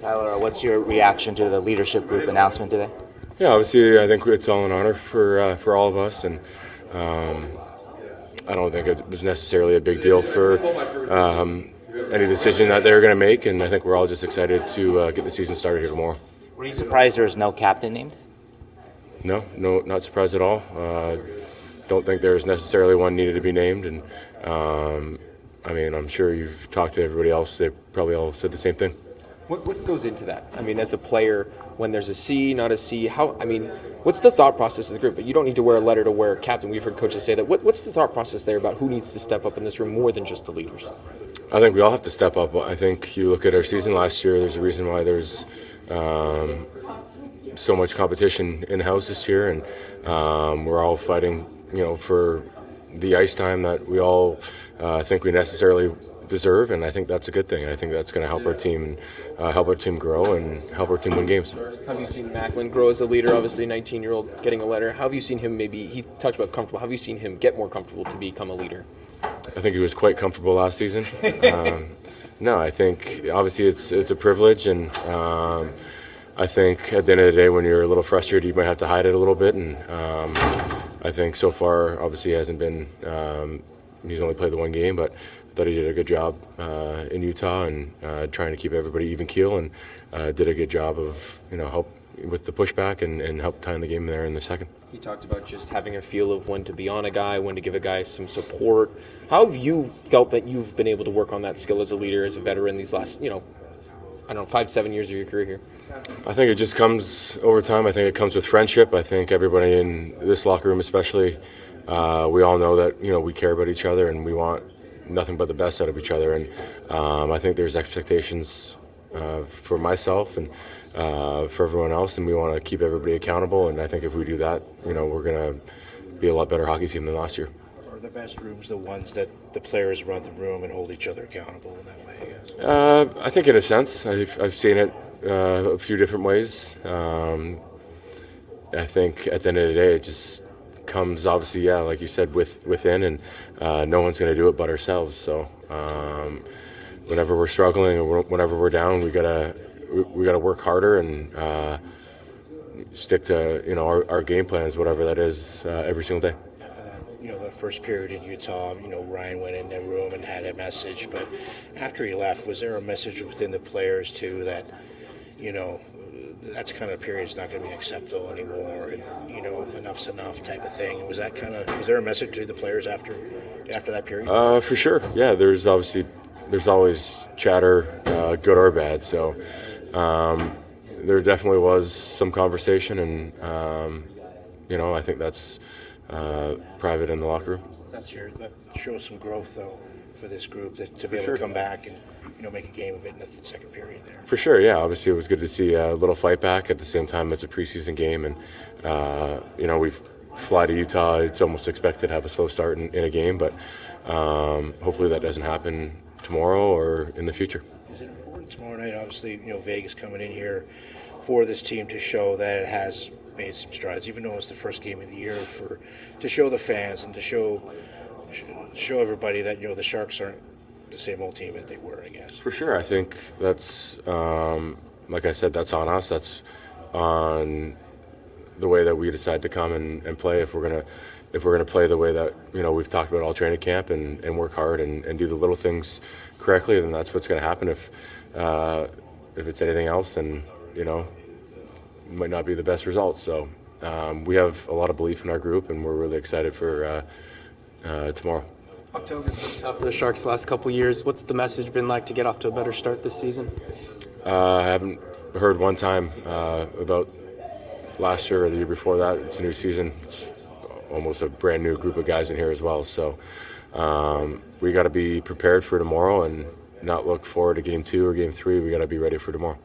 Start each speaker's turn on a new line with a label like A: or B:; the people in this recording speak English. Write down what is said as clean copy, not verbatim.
A: Tyler, what's your reaction to the leadership group announcement today?
B: Yeah, obviously, I think it's all an honor for all of us, and I don't think it was necessarily a big deal for any decision that they're going to make, and I think we're all just excited to get the season started here tomorrow.
A: Were you surprised there was no captain named?
B: No, not surprised at all. Don't think there's necessarily one needed to be named, and I mean, I'm sure you've talked to everybody else. They probably all said the same thing.
C: What goes into that? I mean, as a player, when there's a C, not a C, what's the thought process of the group? But you don't need to wear a letter to wear captain. We've heard coaches say that. What's the thought process there about who needs to step up in this room more than just the leaders?
B: I think we all have to step up. I think you look at our season last year, there's a reason why there's so much competition in-house this year, and we're all fighting, for the ice time that we all think we necessarily deserve, and I think that's a good thing. I think that's going to help our team grow and help our team win games.
C: Have you seen Macklin grow as a leader? Obviously, 19-year-old getting a letter. How have you seen him? Maybe he talked about comfortable. How have you seen him get more comfortable to become a leader?
B: I think he was quite comfortable last season. No, I think obviously it's a privilege, and I think at the end of the day, when you're a little frustrated, you might have to hide it a little bit. And I think so far, obviously, he hasn't been. He's only played the one game, but I thought he did a good job in Utah and trying to keep everybody even keel, and did a good job of help with the pushback and help tying the game there in the second.
C: He talked about just having a feel of when to be on a guy, when to give a guy some support. How have you felt that you've been able to work on that skill as a leader, as a veteran, these last 5-7 years of your career here?
B: I think it just comes over time. I think it comes with friendship. I think everybody in this locker room especially, we all know that we care about each other and we want nothing but the best out of each other. And I think there's expectations for myself and for everyone else, and we want to keep everybody accountable. And I think if we do that, we're going to be a lot better hockey team than last year.
D: Are the best rooms the ones that the players run the room and hold each other accountable in that way, I guess?
B: I think in a sense. I've seen it a few different ways. I think at the end of the day, it just comes obviously, like you said, within, and no one's going to do it but ourselves. So whenever we're struggling or whenever we're down, we gotta work harder and stick to our game plans, whatever that is, every single day.
D: The first period in Utah, Ryan went in the room and had a message, but after he left, was there a message within the players too that, that's kind of a period that's not going to be acceptable anymore, and enough's enough type of thing? Was there a message to the players after that period?
B: For sure, yeah. There's always chatter, good or bad. So there definitely was some conversation, and I think that's private in the locker room.
D: That shows some growth though for this group to be able to come back and make a game of it in the second period there.
B: For sure, yeah. Obviously, it was good to see a little fight back. At the same time, it's a preseason game, and we fly to Utah. It's almost expected to have a slow start in a game, but hopefully that doesn't happen tomorrow or in the future.
D: Is it important tomorrow night? Obviously, Vegas coming in here for this team to show that it has made some strides, even though it's the first game of the year, to show the fans and to show everybody that the Sharks aren't the same old team that they were, I guess.
B: For sure, I think that's like I said, that's on us. That's on the way that we decide to come and play. If we're gonna play the way that we've talked about all training camp and work hard and do the little things correctly, then that's what's going to happen. If it's anything else, then it might not be the best results. So we have a lot of belief in our group, and we're really excited for tomorrow.
E: October's been tough for the Sharks the last couple of years. What's the message been like to get off to a better start this season?
B: I haven't heard one time about last year or the year before that. It's a new season. It's almost a brand new group of guys in here as well. So we got to be prepared for tomorrow and not look forward to game 2 or game 3. We got to be ready for tomorrow.